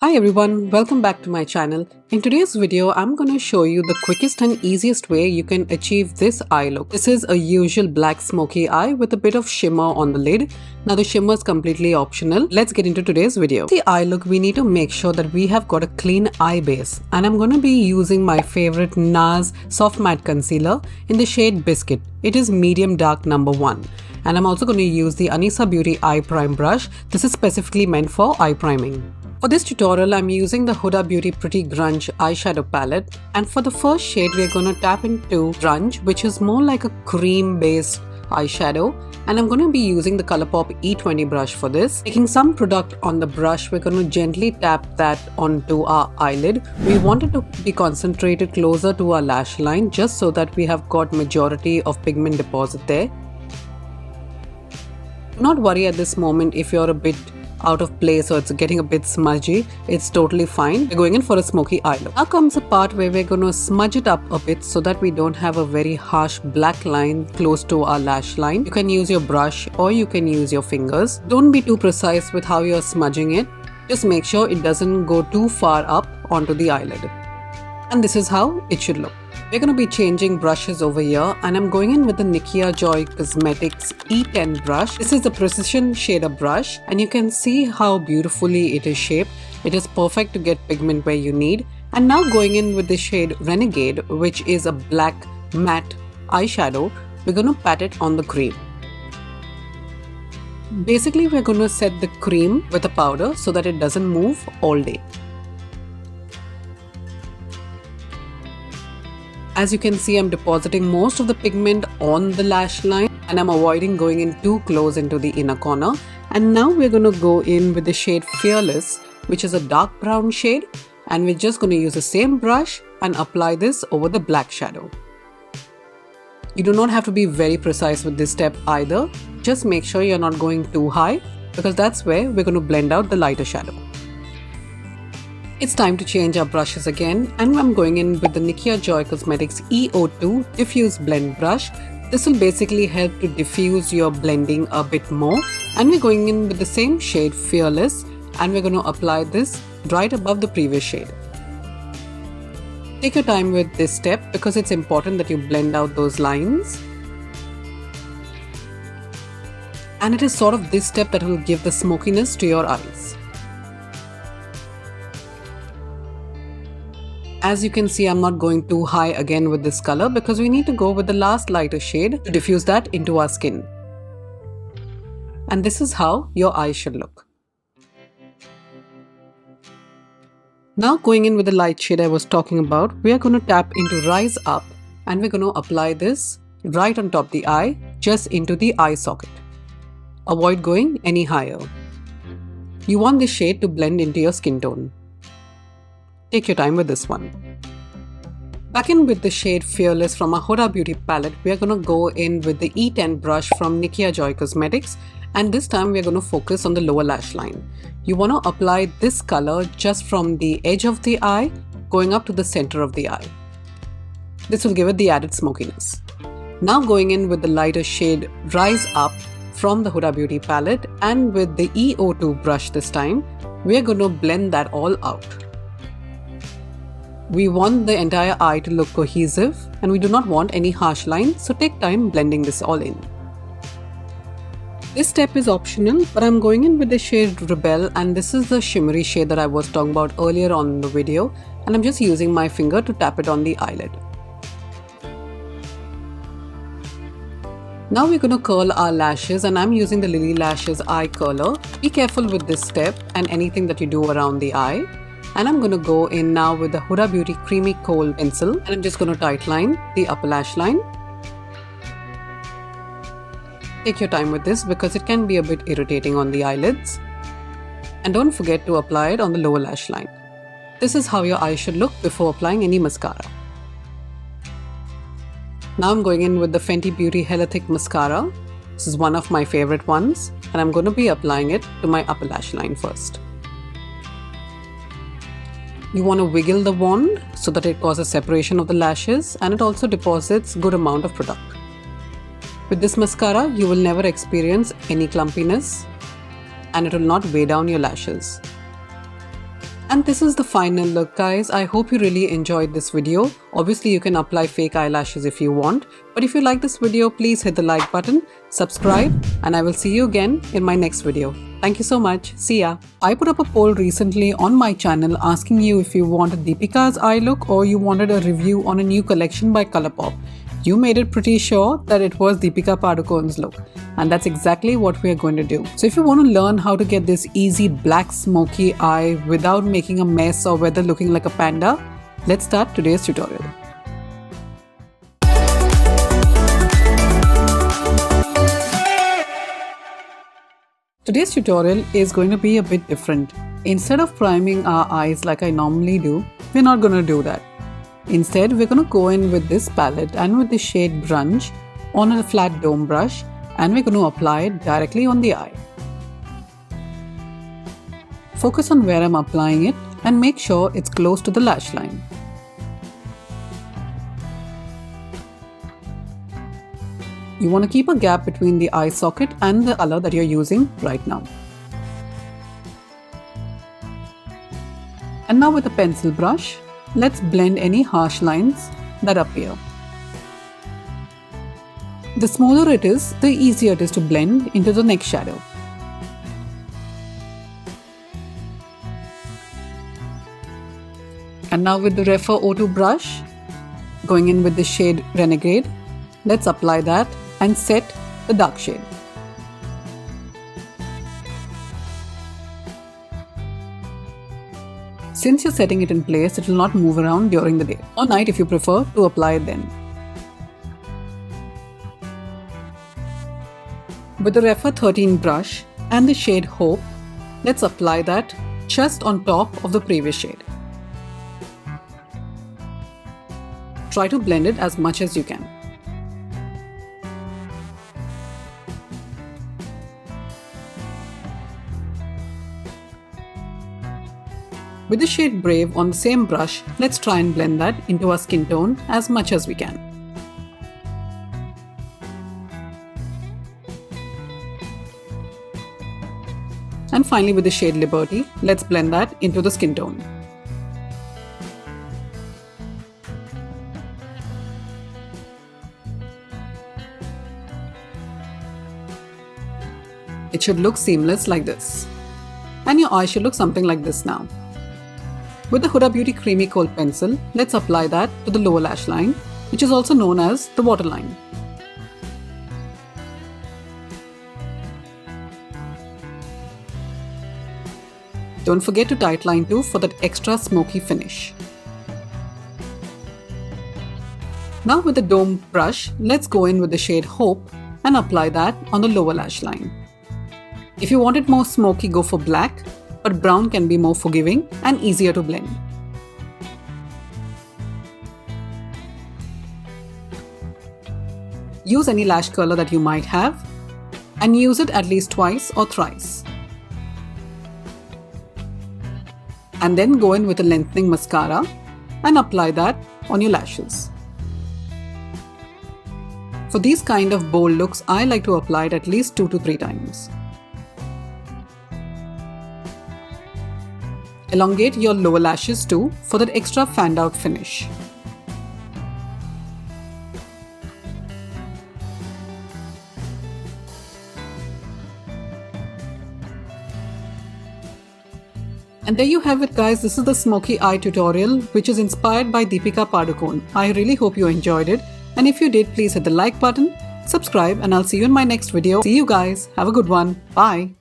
Hi everyone, welcome back to my channel. In today's video, I'm going to show you the quickest and easiest way you can achieve this eye look. This is a usual black smoky eye with a bit of shimmer on the lid. Now the shimmer is completely optional. Let's get into today's video. The eye look, we need to make sure that we have got a clean eye base. And I'm going to be using my favorite NARS Soft Matte Concealer in the shade Biscuit. It is medium dark number 1. And I'm also going to use the Anisa Beauty Eye Prime brush. This is specifically meant for eye priming. For this tutorial, I'm using the Huda Beauty Pretty Grunge eyeshadow palette, and for the first shade, we're going to tap into Grunge, which is more like a cream-based eyeshadow, and I'm going to be using the Colourpop E20 brush for this. Taking some product on the brush, we're going to gently tap that onto our eyelid. We want it to be concentrated closer to our lash line, just so that we have got majority of pigment deposit there. Do not worry at this moment if you're a bit out of place or it's getting a bit smudgy. It's totally fine. We're going in for a smoky eye look. Now comes a part where we're going to smudge it up a bit so that we don't have a very harsh black line close to our lash line. You can use your brush or you can use your fingers. Don't be too precise with how you're smudging it. Just make sure it doesn't go too far up onto the eyelid. And this is how it should look. We're going to be changing brushes over here, and I'm going in with the Nickia Joy Cosmetics E10 brush. This is the precision shader brush, and you can see how beautifully it is shaped. It is perfect to get pigment where you need. And now going in with the shade Renegade, which is a black matte eyeshadow, we're going to pat it on the cream. Basically, we're going to set the cream with a powder so that it doesn't move all day. As you can see, I'm depositing most of the pigment on the lash line and I'm avoiding going in too close into the inner corner. And now we're going to go in with the shade Fearless, which is a dark brown shade, and we're just going to use the same brush and apply this over the black shadow. You do not have to be very precise with this step either. Just make sure you're not going too high, because that's where we're going to blend out the lighter shadow. It's time to change our brushes again, and I'm going in with the Nickia Joy Cosmetics E02 Diffuse Blend Brush. This will basically help to diffuse your blending a bit more, and we're going in with the same shade Fearless, and we're going to apply this right above the previous shade. Take your time with this step because it's important that you blend out those lines. And it is sort of this step that will give the smokiness to your eyes. As you can see, I'm not going too high again with this color because we need to go with the last lighter shade to diffuse that into our skin. And this is how your eyes should look. Now going in with the light shade I was talking about, we are going to tap into Rise Up, and we're going to apply this right on top of the eye, just into the eye socket. Avoid going any higher. You want this shade to blend into your skin tone. Take your time with this one. Back in with the shade Fearless from our Huda Beauty palette, we are going to go in with the E10 brush from Nickia Joy Cosmetics, and this time we are going to focus on the lower lash line. You want to apply this color just from the edge of the eye going up to the center of the eye. This will give it the added smokiness. Now going in with the lighter shade Rise Up from the Huda Beauty palette, and with the E02 brush this time, we are going to blend that all out. We want the entire eye to look cohesive, and we do not want any harsh lines, so take time blending this all in. This step is optional, but I'm going in with the shade Rebel, and this is the shimmery shade that I was talking about earlier on in the video, and I'm just using my finger to tap it on the eyelid. Now we're going to curl our lashes, and I'm using the Lilly Lashes Eye Curler. Be careful with this step and anything that you do around the eye. And I'm going to go in now with the Huda Beauty Creamy Kohl pencil, and I'm just going to tightline the upper lash line. Take your time with this because it can be a bit irritating on the eyelids. And don't forget to apply it on the lower lash line. This is how your eyes should look before applying any mascara. Now I'm going in with the Fenty Beauty Hella Thick Mascara. This is one of my favorite ones, and I'm going to be applying it to my upper lash line first. You want to wiggle the wand so that it causes separation of the lashes, and it also deposits good amount of product. With this mascara, you will never experience any clumpiness, and it will not weigh down your lashes. And this is the final look, guys. I hope you really enjoyed this video. Obviously, you can apply fake eyelashes if you want. But if you like this video, please hit the like button, subscribe, and I will see you again in my next video. Thank you so much. See ya. I put up a poll recently on my channel asking you if you wanted Deepika's eye look or you wanted a review on a new collection by Colourpop. You made it pretty sure that it was Deepika Padukone's look, and that's exactly what we are going to do. So if you want to learn how to get this easy black smoky eye without making a mess or whether looking like a panda, let's start today's tutorial. Today's tutorial is going to be a bit different. Instead of priming our eyes like I normally do, we're not going to do that. Instead, we're going to go in with this palette and with the shade Brunch on a flat dome brush, and we're going to apply it directly on the eye. Focus on where I'm applying it and make sure it's close to the lash line. You want to keep a gap between the eye socket and the color that you're using right now. And now with a pencil brush, let's blend any harsh lines that appear. The smoother it is, the easier it is to blend into the next shadow. And now with the Refer O2 brush, going in with the shade Renegade, let's apply that and set the dark shade. Since you're setting it in place, it will not move around during the day or night if you prefer to apply it then. With the Refer 13 brush and the shade Hope, let's apply that just on top of the previous shade. Try to blend it as much as you can. With the shade Brave on the same brush, let's try and blend that into our skin tone as much as we can. And finally with the shade Liberty, let's blend that into the skin tone. It should look seamless like this. And your eye should look something like this now. With the Huda Beauty Creamy Kohl pencil, let's apply that to the lower lash line, which is also known as the waterline. Don't forget to tightline too for that extra smoky finish. Now with the dome brush, let's go in with the shade Hope and apply that on the lower lash line. If you want it more smoky, go for black, but brown can be more forgiving and easier to blend. Use any lash curler that you might have and use it at least twice or thrice. And then go in with a lengthening mascara and apply that on your lashes. For these kind of bold looks, I like to apply it at least 2 to 3 times. Elongate your lower lashes too for that extra fanned out finish. And there you have it, guys. This is the smoky eye tutorial which is inspired by Deepika Padukone. I really hope you enjoyed it, and if you did, please hit the like button, subscribe, and I'll see you in my next video. See you guys. Have a good one. Bye.